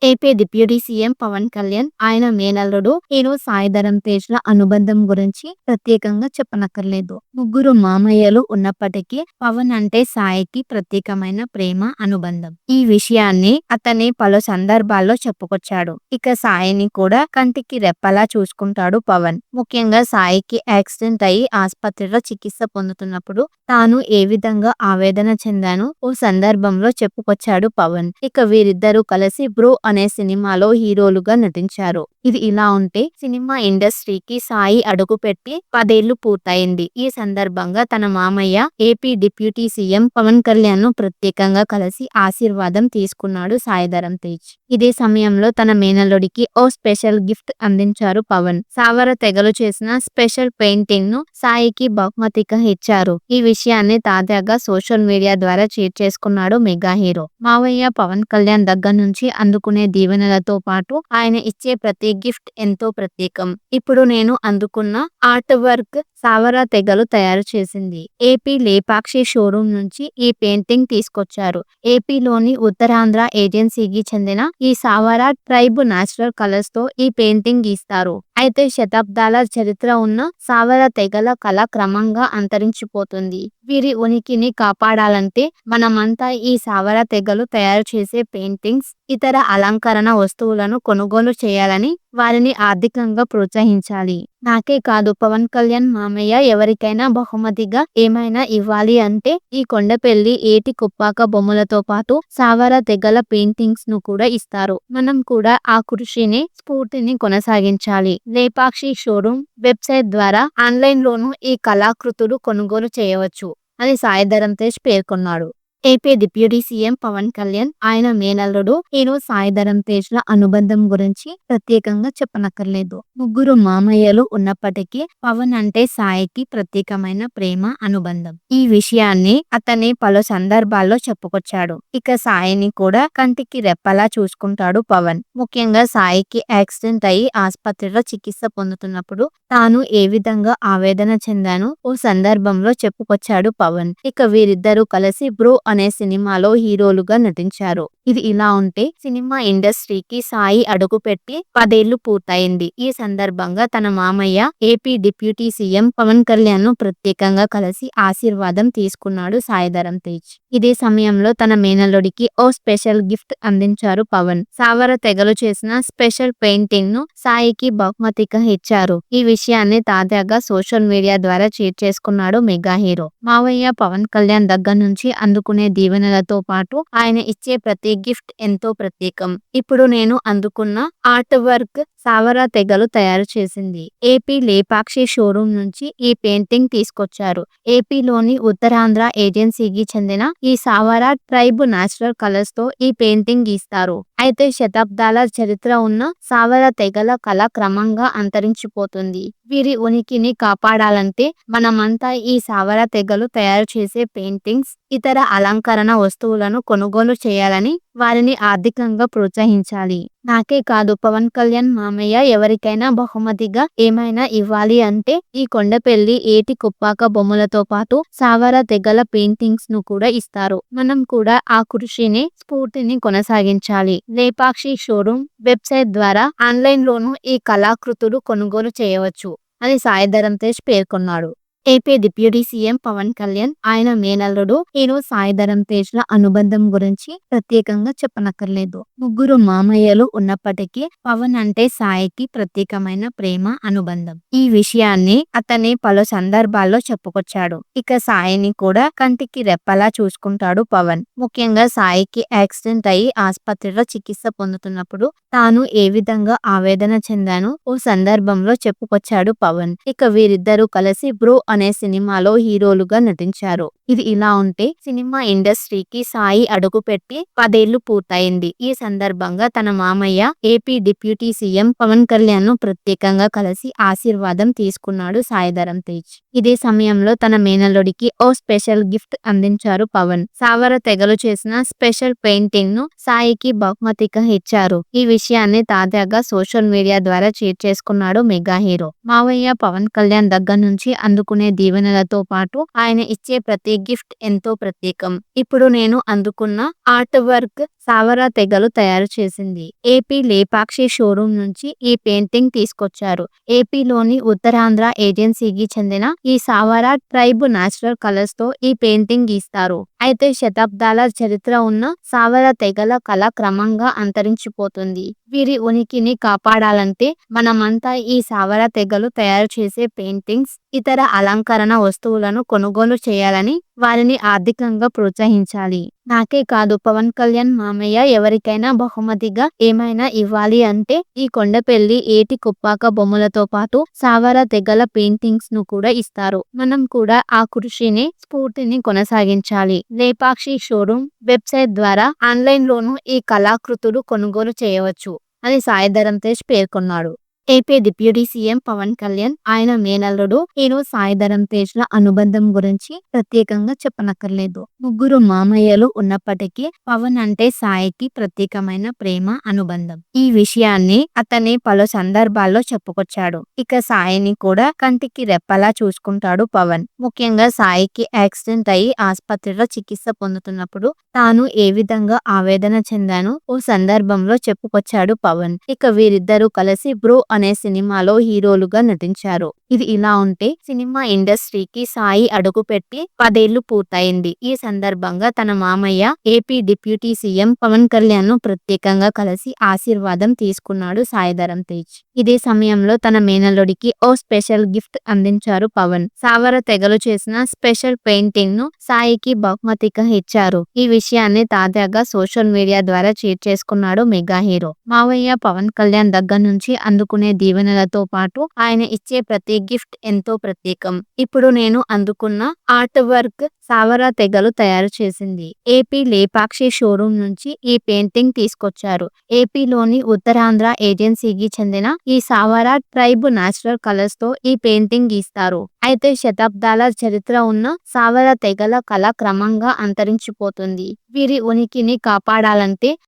AP deputy CM Pawan Kalyan, ఆయన మేనల్లుడు hero Sai Dharam తేజ్‌ల అనుబంధం గురించి ప్రత్యేకంగా చెప్పనక్కర్లేదు. ముగ్గురు మామయ్యలు ఉన్నప్పటికీ పవన్ అంటే సాయికి ప్రత్యేకమైన ప్రేమ, అనుబంధం. ఈ విషయాన్ని అతని పలు సందర్భాల్లో చెప్పుకొచ్చాడు. ఇక సాయిని కూడా కంటికి రెప్పలా చూసుకుంటాడు పవన్. ముఖ్యంగా సాయికి యాక్సిడెంట్ అయి ఆస్పత్రిలో చికిత్స పొందుతున్నప్పుడు తాను ఏ విధంగా ఆవేదన చెందానో ఓ సందర్భంలో చెప్పుకొచ్చాడు పవన్. ఇక వీరిద్దరూ కలిసి బ్రో అనే సినిమాలో హీరోలుగా నటించారు. ఇది ఇలా ఉంటే సినిమా ఇండస్ట్రీకి సాయి అడుగుపెట్టి 10 ఏళ్లు పూర్తయింది. ఈ సందర్భంగా తన మామయ్య AP deputy CM Pawan Kalyan ను ప్రత్యేకంగా కలిసి ఆశీర్వాదం తీసుకున్నాడు సాయి ధరమ్ తేజ్. ఇదే సమయంలో తన మేనల్లుడికి ఓ స్పెషల్ గిఫ్ట్ అందించారు పవన్. సావర తెగలు చేసిన స్పెషల్ పెయింటింగ్ ను సాయికి బహుమతిగా ఇచ్చారు. ఈ విషయాన్ని తాజాగా సోషల్ మీడియా ద్వారా షేర్ చేసుకున్నాడు మెగా హీరో. మావయ్య పవన్ కళ్యాణ్ దగ్గర నుంచి అందుకునే దీవెనలతో పాటు ఆయన ఇచ్చే ప్రతి గిఫ్ట్ ఎంతో ప్రత్యేకం. ఇప్పుడు నేను అందుకున్న ఆర్ట్ వర్క్ సావర తెగలు తయారు చేసింది. ఏపీ లేపాక్షి షోరూమ్ నుంచి ఈ పెయింటింగ్ తీసుకొచ్చారు. ఏపీలోని ఉత్తరాంధ్ర ఏజెన్సీకి చెందిన ఈ సావర ట్రైబ్ నేచురల్ కలర్స్ తో ఈ పెయింటింగ్ గీస్తారు. అయితే శతాబ్దాల చరిత్ర ఉన్న సావర తెగల కళ క్రమంగా అంతరించిపోతుంది. వీరి ఉనికిని కాపాడాలంటే మనమంతా ఈ సావర తెగలు తయారు చేసే పెయింటింగ్స్, ఇతర అలంకరణ వస్తువులను కొనుగోలు చేయాలని, వారిని ఆర్థికంగా ప్రోత్సహించాలి. నాకే కాదు, పవన్ కళ్యాణ్ మామయ్య ఎవరికైనా బహుమతిగా ఏమైనా ఇవ్వాలి అంటే ఈ కొండపెల్లి ఏటి కుప్పాక బొమ్మలతో పాటు సావర తెగల పెయింటింగ్స్ ను కూడా ఇస్తారు. మనం కూడా ఆ కృషిని, స్ఫూర్తిని కొనసాగించాలి. లేపాక్షి షోరూమ్ వెబ్సైట్ ద్వారా ఆన్లైన్ లోనూ ఈ కళాకృతులు కొనుగోలు చేయవచ్చు అని సాయి ధరమ్ తేజ్ పేర్కొన్నాడు. AP deputy CM Pawan Kalyan, ఆయన మేనల్లుడు హీరో సాయి ధరమ్ తేజ్‌ల అనుబంధం గురించి ప్రత్యేకంగా చెప్పనక్కర్లేదు. ముగ్గురు మామయ్యలు ఉన్నప్పటికీ పవన్ అంటే సాయికి ప్రత్యేకమైన ప్రేమ, అనుబంధం. ఈ విషయాన్ని అతని పలు సందర్భాల్లో చెప్పుకొచ్చాడు. ఇక సాయిని కూడా కంటికి రెప్పలా చూసుకుంటాడు పవన్. ముఖ్యంగా సాయికి యాక్సిడెంట్ అయి ఆస్పత్రిలో చికిత్స పొందుతున్నప్పుడు తాను ఏ విధంగా ఆవేదన చెందానో ఓ సందర్భంలో చెప్పుకొచ్చాడు పవన్. ఇక వీరిద్దరూ కలిసి బ్రో అనే సినిమాలో హీరోలుగా నటించారు. ఇది ఇలా ఉంటే సినిమా ఇండస్ట్రీకి సాయి అడుగుపెట్టి 10 ఏళ్లు పూర్తయింది. ఈ సందర్భంగా తన మామయ్య AP deputy CM Pawan Kalyan ను ప్రత్యేకంగా కలిసి ఆశీర్వాదం తీసుకున్నాడు సాయి ధరమ్ తేజ్. ఇదే సమయంలో తన మేనల్లుడికి ఓ స్పెషల్ గిఫ్ట్ అందించారు పవన్. సావర తెగలు చేసిన స్పెషల్ పెయింటింగ్ ను సాయికి బహుమతిగా ఇచ్చారు. ఈ విషయాన్ని తాజాగా సోషల్ మీడియా ద్వారా షేర్ చేసుకున్నాడు మెగా హీరో. మావయ్య పవన్ కళ్యాణ్ దగ్గర నుంచి అందుకునే దీవెనలతో పాటు ఆయన ఇచ్చే ప్రతి గిఫ్ట్ ఎంతో ప్రత్యేకం. ఇప్పుడు నేను అందుకున్న ఆర్ట్ వర్క్ సావర తెగలు తయారు చేసింది. ఏపీ లేపాక్షి షోరూమ్ నుంచి ఈ పెయింటింగ్ తీసుకొచ్చారు. ఏపీలోని ఉత్తరాంధ్ర ఏజెన్సీకి చెందిన ఈ సావర ట్రైబ్ నేచురల్ కలర్స్ తో ఈ పెయింటింగ్ గీస్తారు. అయితే శతాబ్దాల చరిత్ర ఉన్న సావర తెగల కళ క్రమంగా అంతరించిపోతుంది. వీరి ఉనికిని కాపాడాలంటే మనమంతా ఈ సావర తెగలు తయారు చేసే పెయింటింగ్స్, ఇతర అలంకరణ వస్తువులను కొనుగోలు చేయాలని, వారిని ఆర్థికంగా ప్రోత్సహించాలి. నాకే కాదు, పవన్ కళ్యాణ్ మామయ్య ఎవరికైనా బహుమతిగా ఏమైనా ఇవ్వాలి అంటే ఈ కొండపెల్లి ఏటి కుప్పాక బొమ్మలతో పాటు సావర తెగల పెయింటింగ్స్ ను కూడా ఇస్తారు. మనం కూడా ఆ కృషిని, స్ఫూర్తిని కొనసాగించాలి. లేపాక్షి షోరూమ్ వెబ్సైట్ ద్వారా ఆన్లైన్ లోనూ ఈ కళాకృతులు కొనుగోలు చేయవచ్చు అని సాయి ధరమ్ తేజ్ పేర్కొన్నాడు. AP deputy CM Pawan Kalyan, ఆయన మేనల్లుడు హీరో సాయి ధరమ్ తేజ్‌ల అనుబంధం గురించి ప్రత్యేకంగా చెప్పనక్కర్లేదు. ముగ్గురు మామయ్యలు ఉన్నప్పటికీ పవన్ అంటే సాయికి ప్రత్యేకమైన ప్రేమ, అనుబంధం. ఈ విషయాన్ని అతని పలు సందర్భాల్లో చెప్పుకొచ్చాడు. ఇక సాయిని కూడా కంటికి రెప్పలా చూసుకుంటాడు పవన్. ముఖ్యంగా సాయికి యాక్సిడెంట్ అయి ఆస్పత్రిలో చికిత్స పొందుతున్నప్పుడు తాను ఏ విధంగా ఆవేదన చెందానో ఓ సందర్భంలో చెప్పుకొచ్చాడు పవన్. ఇక వీరిద్దరూ కలిసి బ్రో అనే సినిమాలో హీరోలుగా నటించారు. ఇది ఇలా ఉంటే సినిమా ఇండస్ట్రీకి సాయి అడుగుపెట్టి 10 ఏళ్లు పూర్తయింది. ఈ సందర్భంగా తన మామయ్య AP deputy CM Pawan Kalyan ను ప్రత్యేకంగా కలిసి ఆశీర్వాదం తీసుకున్నాడు సాయి ధరమ్ తేజ్. ఇదే సమయంలో తన మేనల్లుడికి ఓ స్పెషల్ గిఫ్ట్ అందించారు పవన్. సావర తెగలు చేసిన స్పెషల్ పెయింటింగ్ ను సాయికి బహుమతిగా ఇచ్చారు. ఈ విషయాన్ని తాజాగా సోషల్ మీడియా ద్వారా షేర్ చేసుకున్నాడు మెగా హీరో. మావయ్య పవన్ కళ్యాణ్ దగ్గర నుంచి అందుకునే దీవెనలతో పాటు ఆయన ఇచ్చే ప్రతి గిఫ్ట్ ఎంతో ప్రత్యేకం. ఇప్పుడు నేను అందుకున్న ఆర్ట్ వర్క్ సావరా తెగలు తయారు చేసింది. ఏపీ లేపాక్షి షోరూం నుంచి ఈ పెయింటింగ్ తీసుకొచ్చారు. ఏపీలోని ఉత్తరాంధ్ర ఏజెన్సీకి చెందిన ఈ సావరా ట్రైబ్ నేచురల్ కలర్స్ తో ఈ పెయింటింగ్ గీస్తారు. అయితే శతాబ్దాల చరిత్ర ఉన్న సావరా తెగల కళ క్రమంగా అంతరించిపోతుంది. వీరి ఉనికిని కాపాడాలంటే మనమంతా ఈ సావరా తెగలు తయారు చేసే పెయింటింగ్స్, ఇతర అలంకరణ వస్తువులను కొనుగోలు చేయాలని వారిని ఆర్థికంగా ప్రోత్సహించాలి. నాకే కాదు, పవన్ కళ్యాణ్ మామయ్య ఎవరికైనా బహుమతిగా ఏమైనా ఇవ్వాలి అంటే ఈ కొండపెల్లి ఏటి కొప్పాక బొమ్మలతో పాటు సావరా తెగల పెయింటింగ్స్ ను కూడా ఇస్తారు. మనం కూడా ఆ కృషిని, స్ఫూర్తిని కొనసాగించాలి. లేపాక్షి షోరూం వెబ్సైట్ ద్వారా ఆన్లైన్ లోనూ ఈ కళాకృతులు కొనుగోలు చేయవచ్చు అని సాయి ధరమ్ తేజ్ పేర్కొన్నాడు. AP deputy CM Pawan Kalyan, ఆయన మేనల్లుడు హీరో సాయి ధరమ్ తేజ్ ల అనుబంధం గురించి ప్రత్యేకంగా చెప్పనక్కర్లేదు. ముగ్గురు మామయ్యలు ఉన్నప్పటికీ పవన్ అంటే సాయికి ప్రత్యేకమైన ప్రేమ, అనుబంధం. ఈ విషయాన్ని అతని పలు సందర్భాల్లో చెప్పుకొచ్చాడు. ఇక సాయిని కూడా కంటికి రెప్పలా చూసుకుంటాడు పవన్. ముఖ్యంగా సాయికి యాక్సిడెంట్ అయి ఆసుపత్రిలో చికిత్స పొందుతున్నప్పుడు తాను ఏ విధంగా ఆవేదన చెందానో ఓ సందర్భంలో చెప్పుకొచ్చాడు పవన్. ఇక వీరిద్దరూ కలిసి బ్రో అనే సినిమాలో హీరోలుగా నటించారు. ఇది ఇలా ఉంటే సినిమా ఇండస్ట్రీకి సాయి అడుగుపెట్టి 10 ఏళ్లు పూర్తయింది. ఈ సందర్భంగా తన మామయ్య AP deputy CM Pawan Kalyan ను ప్రత్యేకంగా కలిసి ఆశీర్వాదం తీసుకున్నాడు సాయి ధరమ్ తేజ్. ఇదే సమయంలో తన మేనల్లుడికి ఓ స్పెషల్ గిఫ్ట్ అందించారు పవన్. సావరా తెగలు చేసిన స్పెషల్ పెయింటింగ్ ను సాయికి బహుమతిగా ఇచ్చారు. ఈ విషయాన్ని తాజాగా సోషల్ మీడియా ద్వారా షేర్ చేసుకున్నాడు మెగా హీరో. మావయ్య పవన్ కళ్యాణ్ దగ్గర నుంచి అందుకునే దీవెనలతో పాటు ఆయన ఇచ్చే ప్రతి గిఫ్ట్ ఎంతో ప్రత్యేకం. ఇప్పుడు నేను అందుకున్న ఆర్ట్ వర్క్ సావరా తెగలు తయారు చేసింది. ఏపీ లేపాక్షి షోరూం నుంచి ఈ పెయింటింగ్ తీసుకొచ్చారు. ఏపీలోని ఉత్తరాంధ్ర ఏజెన్సీకి చెందిన ఈ సావరా ట్రైబ్ నేచురల్ కలర్స్ తో ఈ పెయింటింగ్ గీస్తారు. అయితే శతాబ్దాల చరిత్ర ఉన్న సావరా తెగల కళ క్రమంగా అంతరించిపోతుంది. వీరి ఉనికిని కాపాడాలంటే